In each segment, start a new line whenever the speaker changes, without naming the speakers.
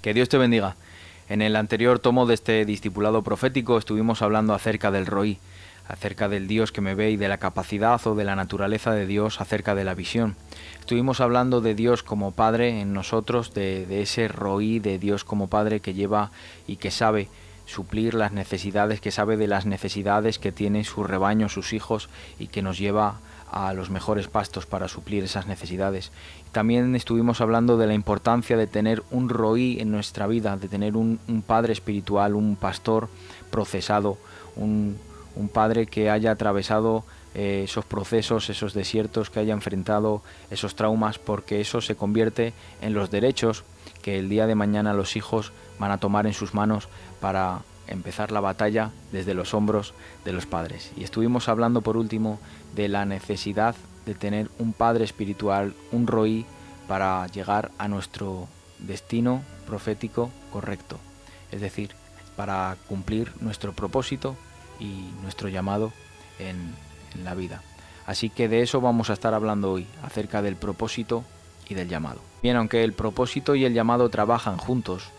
Que Dios te bendiga. En el anterior tomo de este discipulado profético estuvimos hablando acerca del Roí, acerca del Dios que me ve y de la capacidad o de la naturaleza de Dios acerca de la visión. Estuvimos hablando de Dios como Padre en nosotros, de ese Roí de Dios como Padre que lleva y que sabe suplir las necesidades, que sabe de las necesidades que tiene su rebaño, sus hijos, y que nos lleva a los mejores pastos para suplir esas necesidades. También estuvimos hablando de la importancia de tener un roí en nuestra vida, de tener un padre espiritual, un pastor procesado, un padre que haya atravesado esos procesos, esos desiertos, que haya enfrentado esos traumas, porque eso se convierte en los derechos que el día de mañana los hijos van a tomar en sus manos para empezar la batalla desde los hombros de los padres. Y estuvimos hablando por último de la necesidad de tener un padre espiritual, un roí, para llegar a nuestro destino profético correcto, es decir, para cumplir nuestro propósito y nuestro llamado en la vida. Así que de eso vamos a estar hablando hoy, acerca del propósito y del llamado. Bien, aunque el propósito y el llamado trabajan juntos,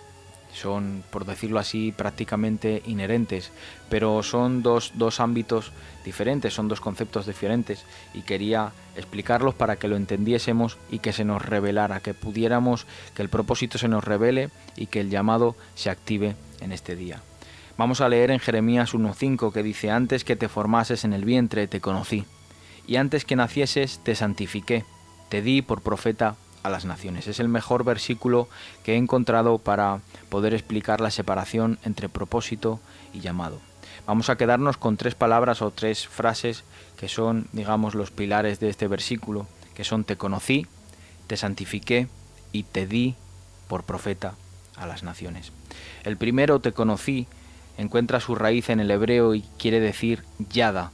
son, por decirlo así, prácticamente inherentes, pero son dos ámbitos diferentes, son dos conceptos diferentes, y quería explicarlos para que lo entendiésemos y que se nos revelara, que pudiéramos, que el propósito se nos revele y que el llamado se active en este día. Vamos a leer en Jeremías 1:5, que dice: antes que te formases en el vientre te conocí, y antes que nacieses te santifiqué, te di por profeta a las naciones. Es el mejor versículo que he encontrado para poder explicar la separación entre propósito y llamado. Vamos a quedarnos con tres palabras o tres frases que son, digamos, los pilares de este versículo, que son: te conocí, te santifiqué y te di por profeta a las naciones. El primero, te conocí, encuentra su raíz en el hebreo y quiere decir yada.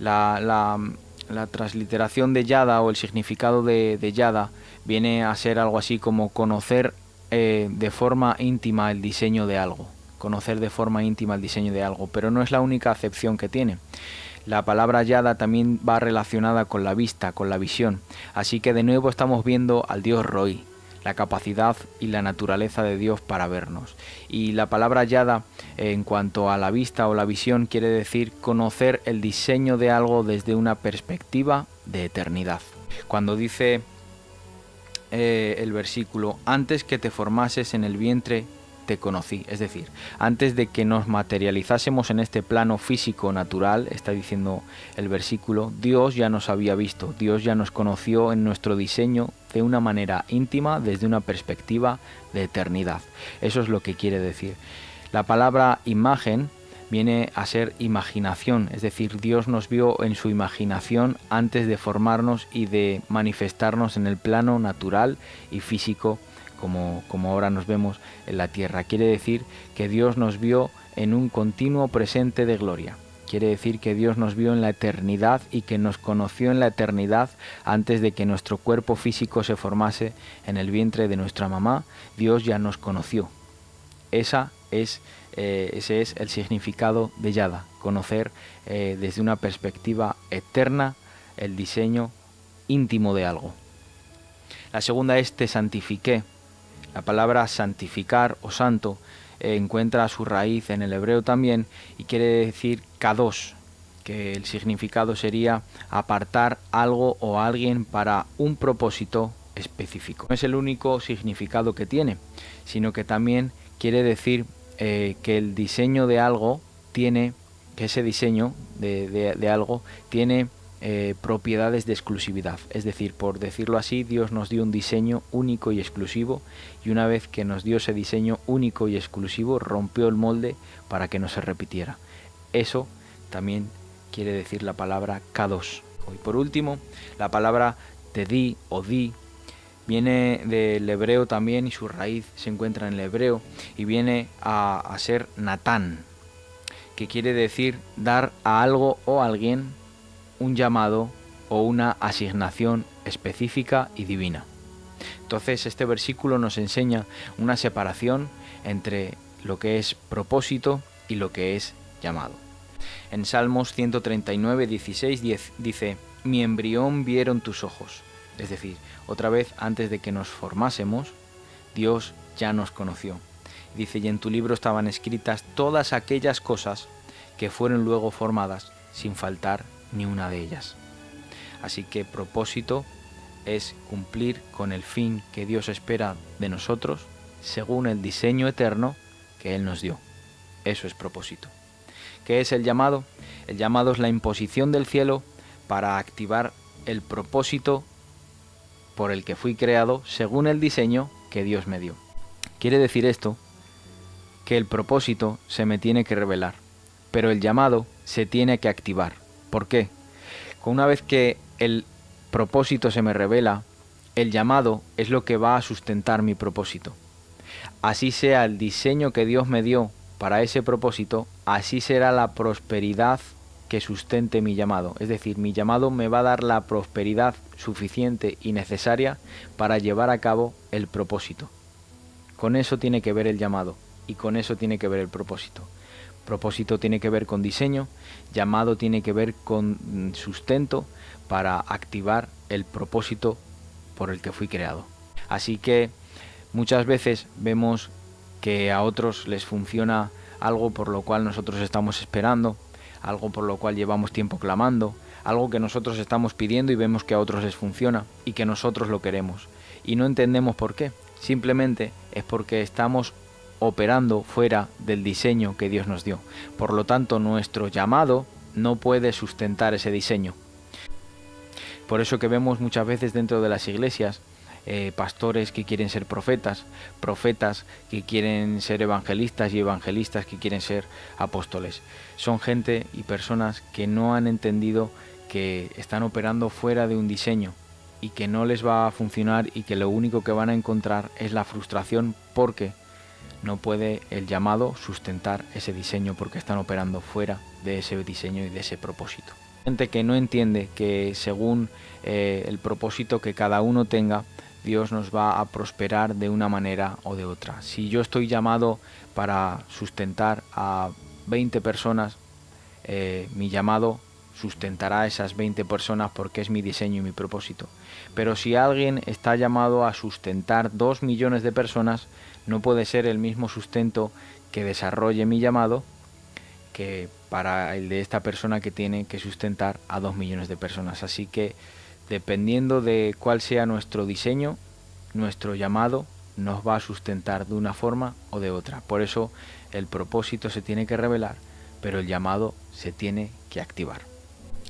La transliteración de yada, o el significado de yada, viene a ser algo así como conocer de forma íntima el diseño de algo. Conocer de forma íntima el diseño de algo, pero no es la única acepción que tiene. La palabra yada también va relacionada con la vista, con la visión. Así que de nuevo estamos viendo al Dios Roí, la capacidad y la naturaleza de Dios para vernos. Y la palabra yada, en cuanto a la vista o la visión, quiere decir conocer el diseño de algo desde una perspectiva de eternidad. Cuando dice el versículo: antes que te formases en el vientre te conocí, es decir, antes de que nos materializásemos en este plano físico natural, está diciendo el versículo, Dios ya nos había visto, Dios ya nos conoció en nuestro diseño de una manera íntima, desde una perspectiva de eternidad. Eso es lo que quiere decir. La palabra imagen viene a ser imaginación, es decir, Dios nos vio en su imaginación antes de formarnos y de manifestarnos en el plano natural y físico como ahora nos vemos en la tierra. Quiere decir que Dios nos vio en un continuo presente de gloria. Quiere decir que Dios nos vio en la eternidad y que nos conoció en la eternidad antes de que nuestro cuerpo físico se formase en el vientre de nuestra mamá. Dios ya nos conoció. Ese es el significado de yada, conocer desde una perspectiva eterna el diseño íntimo de algo. La segunda es te santifiqué. La palabra santificar o santo encuentra su raíz en el hebreo también y quiere decir kadosh, que el significado sería apartar algo o alguien para un propósito específico. No es el único significado que tiene, sino que también quiere decir que el diseño de algo tiene, que ese diseño de algo tiene propiedades de exclusividad. Es decir, por decirlo así, Dios nos dio un diseño único y exclusivo, y una vez que nos dio ese diseño único y exclusivo, rompió el molde para que no se repitiera. Eso también quiere decir la palabra kadosh. Y por último, la palabra te di o di viene del hebreo también, y su raíz se encuentra en el hebreo y viene a ser natán, que quiere decir dar a algo o a alguien un llamado o una asignación específica y divina. Entonces este versículo nos enseña una separación entre lo que es propósito y lo que es llamado. En Salmos 139, 16 dice: mi embrión vieron tus ojos. Es decir, otra vez, antes de que nos formásemos, Dios ya nos conoció. Dice, y en tu libro estaban escritas todas aquellas cosas que fueron luego formadas, sin faltar ni una de ellas. Así que propósito es cumplir con el fin que Dios espera de nosotros, según el diseño eterno que Él nos dio. Eso es propósito. ¿Qué es el llamado? El llamado es la imposición del cielo para activar el propósito por el que fui creado según el diseño que Dios me dio. Quiere decir esto que el propósito se me tiene que revelar, pero el llamado se tiene que activar. ¿Por qué? Una vez que el propósito se me revela, el llamado es lo que va a sustentar mi propósito. Así sea el diseño que Dios me dio para ese propósito, así será la prosperidad que sustente mi llamado. Es decir, mi llamado me va a dar la prosperidad suficiente y necesaria para llevar a cabo el propósito. Con eso tiene que ver el llamado y con eso tiene que ver el propósito. Propósito tiene que ver con diseño, llamado tiene que ver con sustento para activar el propósito por el que fui creado. Así que muchas veces vemos que a otros les funciona algo por lo cual nosotros estamos esperando, algo por lo cual llevamos tiempo clamando, algo que nosotros estamos pidiendo y vemos que a otros les funciona y que nosotros lo queremos. Y no entendemos por qué. Simplemente es porque estamos operando fuera del diseño que Dios nos dio. Por lo tanto, nuestro llamado no puede sustentar ese diseño. Por eso que vemos muchas veces dentro de las iglesias pastores que quieren ser profetas, profetas que quieren ser evangelistas y evangelistas que quieren ser apóstoles. Son gente y personas que no han entendido que están operando fuera de un diseño y que no les va a funcionar y que lo único que van a encontrar es la frustración porque no puede el llamado sustentar ese diseño porque están operando fuera de ese diseño y de ese propósito. Gente que no entiende que según el propósito que cada uno tenga, Dios nos va a prosperar de una manera o de otra. Si yo estoy llamado para sustentar a 20 personas, mi llamado sustentará a esas 20 personas porque es mi diseño y mi propósito. Pero si alguien está llamado a sustentar 2 millones de personas, no puede ser el mismo sustento que desarrolle mi llamado que para el de esta persona que tiene que sustentar a 2 millones de personas. Así que dependiendo de cuál sea nuestro diseño, nuestro llamado nos va a sustentar de una forma o de otra. Por eso el propósito se tiene que revelar, pero el llamado se tiene que activar.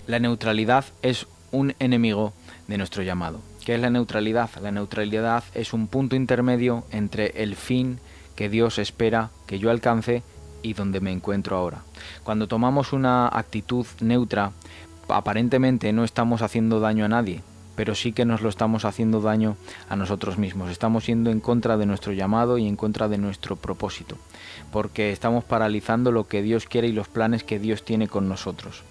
La neutralidad es un enemigo de nuestro llamado. ¿Qué es la neutralidad? La neutralidad es un punto intermedio entre el fin que Dios espera que yo alcance y donde me encuentro ahora. Cuando tomamos una actitud neutra, aparentemente no estamos haciendo daño a nadie, pero sí que nos lo estamos haciendo daño a nosotros mismos. Estamos yendo en contra de nuestro llamado y en contra de nuestro propósito, porque estamos paralizando lo que Dios quiere y los planes que Dios tiene con nosotros.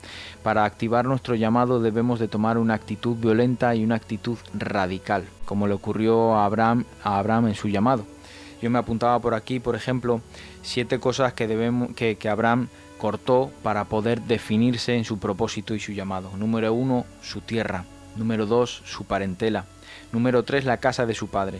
Para activar nuestro llamado debemos de tomar una actitud violenta y una actitud radical, como le ocurrió a Abraham en su llamado. Yo me apuntaba por aquí, por ejemplo, 7 cosas que Abraham cortó para poder definirse en su propósito y su llamado. Número 1, su tierra. Número 2, su parentela. Número 3, la casa de su padre.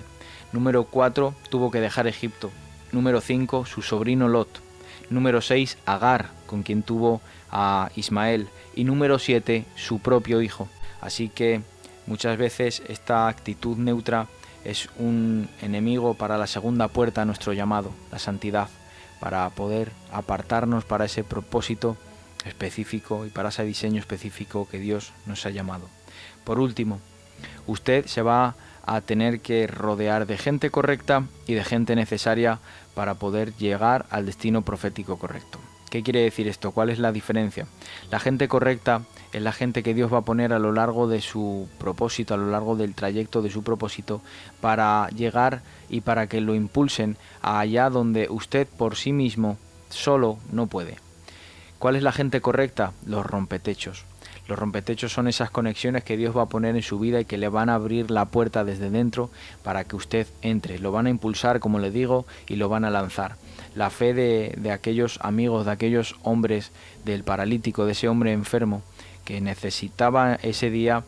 Número 4, tuvo que dejar Egipto. Número 5, su sobrino Lot. Número 6, Agar, con quien tuvo a Ismael. Y número 7, su propio hijo. Así que muchas veces esta actitud neutra es un enemigo para la segunda puerta a nuestro llamado, la santidad, para poder apartarnos para ese propósito específico y para ese diseño específico que Dios nos ha llamado. Por último, usted se va a tener que rodear de gente correcta y de gente necesaria para poder llegar al destino profético correcto. ¿Qué quiere decir esto? ¿Cuál es la diferencia? La gente correcta es la gente que Dios va a poner a lo largo de su propósito, a lo largo del trayecto de su propósito, para llegar y para que lo impulsen allá donde usted por sí mismo solo no puede. ¿Cuál es la gente correcta? Los rompetechos. Los rompetechos son esas conexiones que Dios va a poner en su vida y que le van a abrir la puerta desde dentro para que usted entre. Lo van a impulsar, como le digo, y lo van a lanzar. La fe de aquellos amigos, de aquellos hombres, del paralítico, de ese hombre enfermo que necesitaba ese día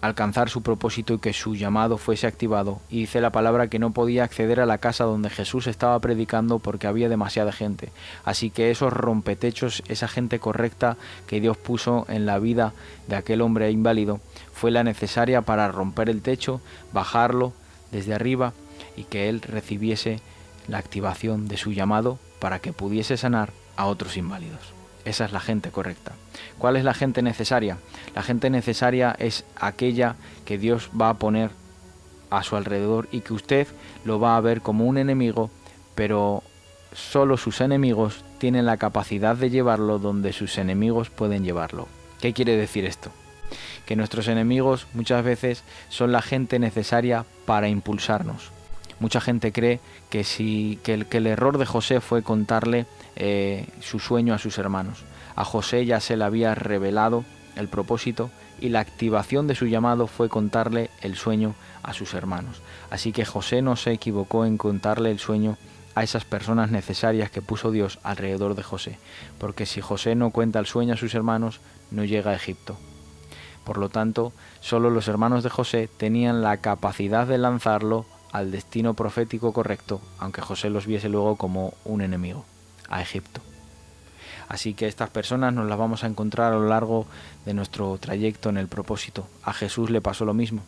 alcanzar su propósito y que su llamado fuese activado. Y dice la palabra que no podía acceder a la casa donde Jesús estaba predicando porque había demasiada gente. Así que esos rompetechos, esa gente correcta que Dios puso en la vida de aquel hombre inválido, fue la necesaria para romper el techo, bajarlo desde arriba y que él recibiese la activación de su llamado para que pudiese sanar a otros inválidos. Esa es la gente correcta. ¿Cuál es la gente necesaria? La gente necesaria es aquella que Dios va a poner a su alrededor y que usted lo va a ver como un enemigo, pero solo sus enemigos tienen la capacidad de llevarlo donde sus enemigos pueden llevarlo. ¿Qué quiere decir esto? Que nuestros enemigos muchas veces son la gente necesaria para impulsarnos. Mucha gente cree que el error de José fue contarle su sueño a sus hermanos. A José ya se le había revelado el propósito y la activación de su llamado fue contarle el sueño a sus hermanos. Así que José no se equivocó en contarle el sueño a esas personas necesarias que puso Dios alrededor de José, porque si José no cuenta el sueño a sus hermanos, no llega a Egipto. Por lo tanto, solo los hermanos de José tenían la capacidad de lanzarlo al destino profético correcto, aunque José los viese luego como un enemigo, a Egipto. Así que estas personas nos las vamos a encontrar a lo largo de nuestro trayecto en el propósito. A Jesús le pasó lo mismo.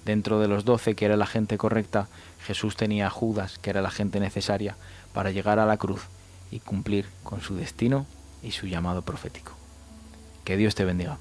Dentro de los 12, que era la gente correcta, Jesús tenía a Judas, que era la gente necesaria para llegar a la cruz y cumplir con su destino y su llamado profético. Que Dios te bendiga.